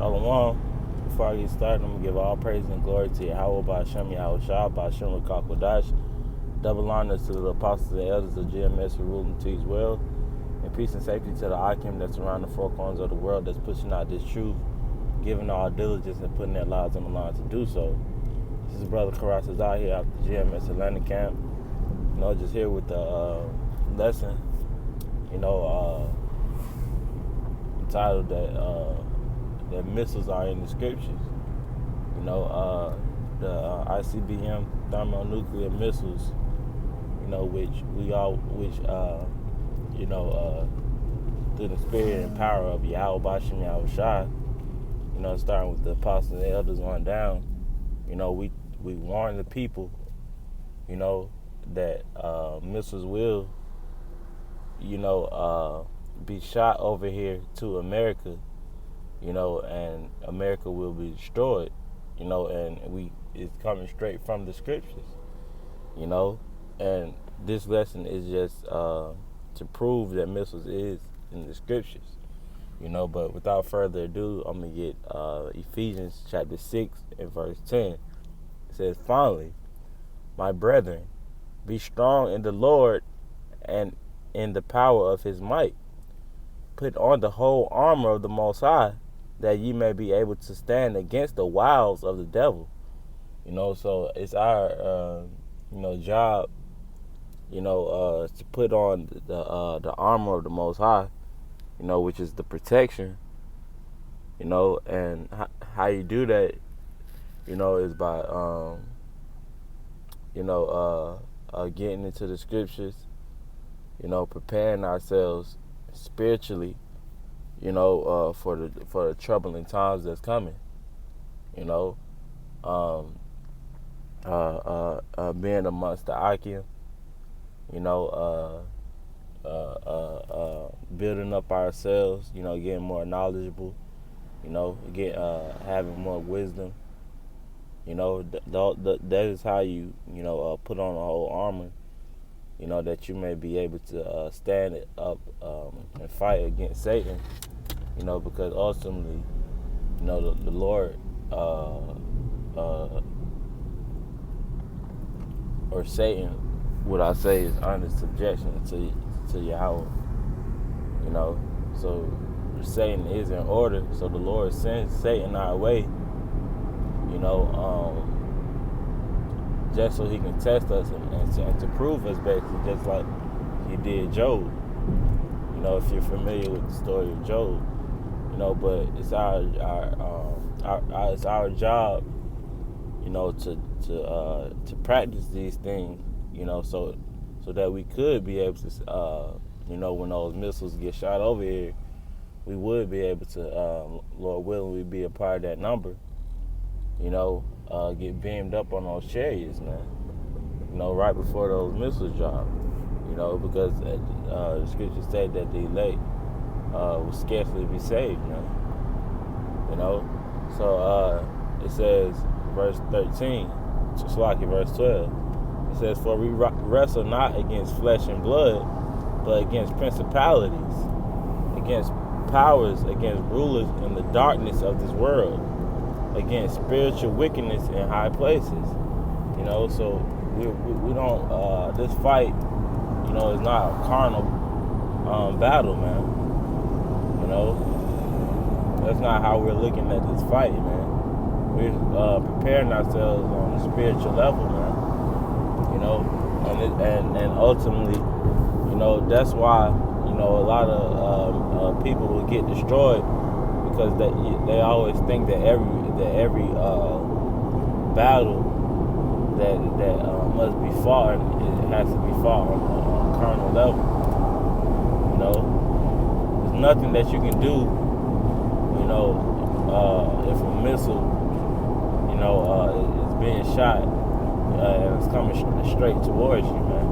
Shalom. Before I get started, I'm going to give all praise and glory to Yahweh, Ba'ashem, Yahweh Shah, Ba'ashem, Rakak Wadash. Double honors to the apostles and elders of GMS who rule and teach well. And peace and safety to the Akim that's around the four corners of the world that's pushing out this truth, giving all diligence and putting their lives on the line to do so. This is Brother Karas's out here at the GMS Atlanta camp. Just here with the lesson, entitled that missiles are in the scriptures. The ICBM thermonuclear missiles, through the spirit and power of Yahweh Bashim Yahweh Shai, starting with the apostles and elders on down, we warn the people, that missiles will, be shot over here to America, and America will be destroyed, and it's coming straight from the scriptures, and this lesson is just to prove that missiles is in the scriptures, but without further ado, I'm going to get Ephesians chapter 6 and verse 10. It says, "Finally, my brethren, be strong in the Lord and in the power of his might. Put on the whole armor of the Most High, that ye may be able to stand against the wiles of the devil." So it's our, job, to put on the armor of the Most High, which is the protection, and how you do that, is by, getting into the scriptures, preparing ourselves spiritually, for the troubling times that's coming, being amongst the Akim, building up ourselves, getting more knowledgeable, having more wisdom. That is how you, put on the whole armor, that you may be able to stand it up and fight against Satan, because ultimately, the Lord or Satan, what I say is under subjection to Yahweh, so Satan is in order, so the Lord sends Satan our way, just so he can test us and to prove us, basically, just like he did Job. If you're familiar with the story of Job, but it's our job, to practice these things, so that we could be able to, when those missiles get shot over here, we would be able to, Lord willing, we'd be a part of that number. Get beamed up on those chariots, man. Right before those missiles drop. Because the scriptures say that the elect will scarcely be saved, man. So it says, verse 13, verse 12. It says, "For we wrestle not against flesh and blood, but against principalities, against powers, against rulers in the darkness of this world, against spiritual wickedness in high places." So we don't, this fight, is not a carnal battle, man. That's not how we're looking at this fight, man. We're preparing ourselves on a spiritual level, man. And ultimately, that's why, a lot of people will get destroyed, because they always think that every battle that must be fought, it has to be fought on a carnal level. There's nothing that you can do, if a missile, is being shot and it's coming straight towards you, man.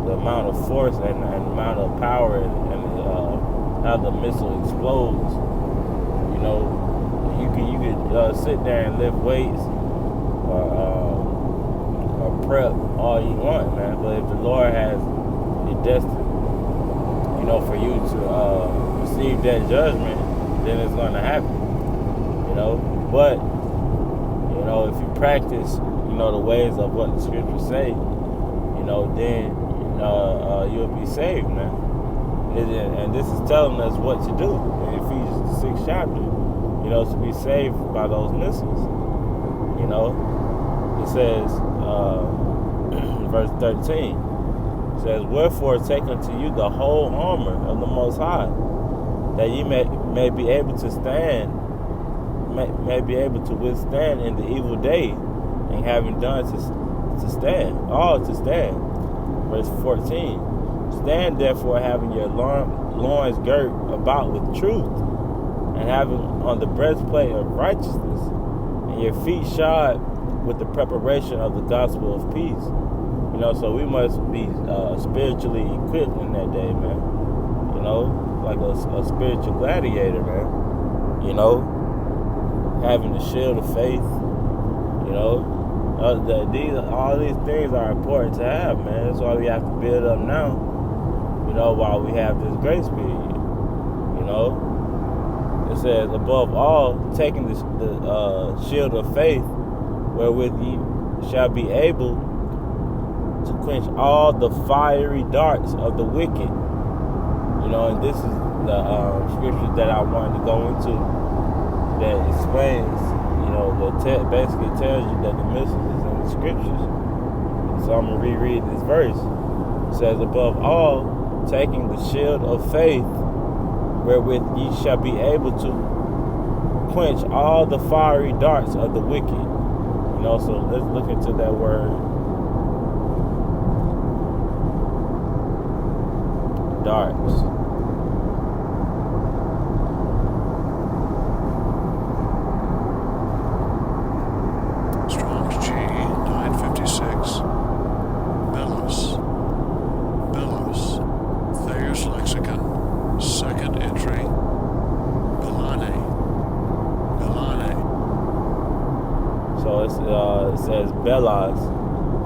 The amount of force and the amount of power and how the missile explodes. You could sit there and lift weights or prep all you want, man. But if the Lord has predestined, for you to receive that judgment, then it's going to happen. But if you practice, the ways of what the scriptures say, then you'll be saved, man. And this is telling us what to do in Ephesians 6th chapter, to be saved by those missiles. It says, verse 13, it says, "Wherefore take unto you the whole armor of the Most High, that ye may be able to stand, may be able to withstand in the evil day, and having done to stand, all to stand." Verse 14, "Stand therefore, having your loins girt about with truth, and having on the breastplate of righteousness, and your feet shod with the preparation of the gospel of peace." So we must be spiritually equipped in that day, man. Like a spiritual gladiator, man. Having the shield of faith. All these things are important to have, man. That's why we have to build up now. While we have this grace period. It says, "Above all, taking the shield of faith, wherewith ye shall be able to quench all the fiery darts of the wicked." And this is the scripture that I wanted to go into that explains, that basically tells you that the missiles is in the scriptures. So I'm going to reread this verse. It says, "Above all, taking the shield of faith, wherewith ye shall be able to quench all the fiery darts of the wicked." So let's look into that word. Darts. Strong's G 956. Bellows. Thayer's Lexicon. Second entry. Belane. So it says bellows,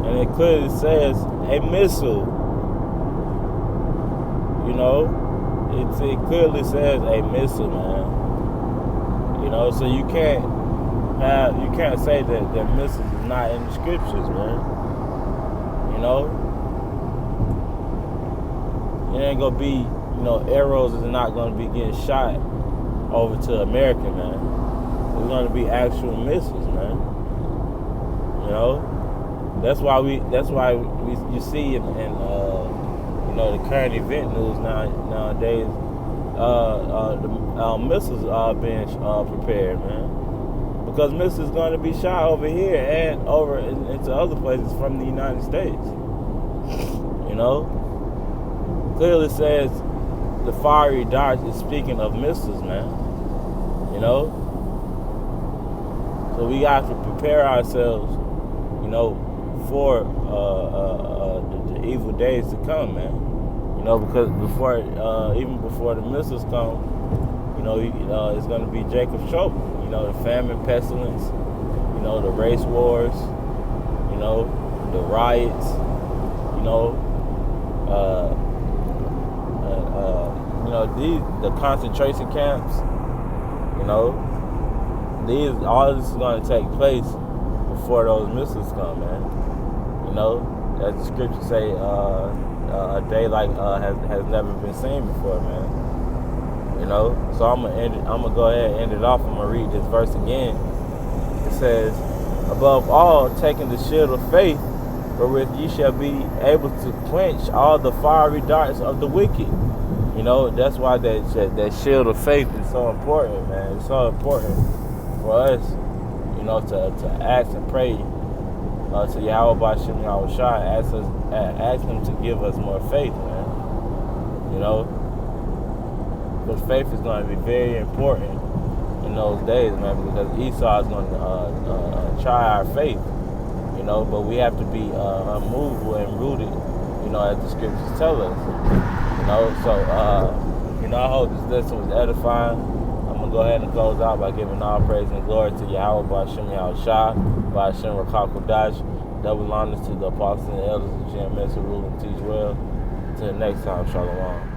and it clearly says a missile. It clearly says a missile, man. So you can't say that missiles is not in the scriptures, man. It ain't gonna be, arrows is not gonna be getting shot over to America, man. It's gonna be actual missiles, man. That's why you see in the current event news nowadays, the missiles are being prepared, man, because missiles going to be shot over here and over into other places from the United States. Clearly says the fiery darts is speaking of missiles, man. So we got to prepare ourselves, for the evil days to come, man. Because even before the missiles come, it's going to be Jacob's trouble. The famine, pestilence, the race wars, the riots, the concentration camps, all this is going to take place before those missiles come, man. As the scriptures say, a day like has never been seen before, man. So I'm gonna go ahead and end it off. I'm gonna read this verse again. It says, "Above all, taking the shield of faith, wherewith ye shall be able to quench all the fiery darts of the wicked." That's why that shield of faith is so important, man. It's so important for us, to ask and pray to Yahweh B'Shem Yahweh Shai, ask him to give us more faith, man. Because faith is going to be very important in those days, man, because Esau is going to try our faith, but we have to be unmovable and rooted, as the scriptures tell us, So, I hope this lesson was edifying. I'm going to go ahead and close out by giving all praise and glory to Yahweh B'Shem Yahweh Shai, B'Shem Rakak Kodash. Double honors to the apostles and elders of GMS who rule and teach well. Until next time, Shalom.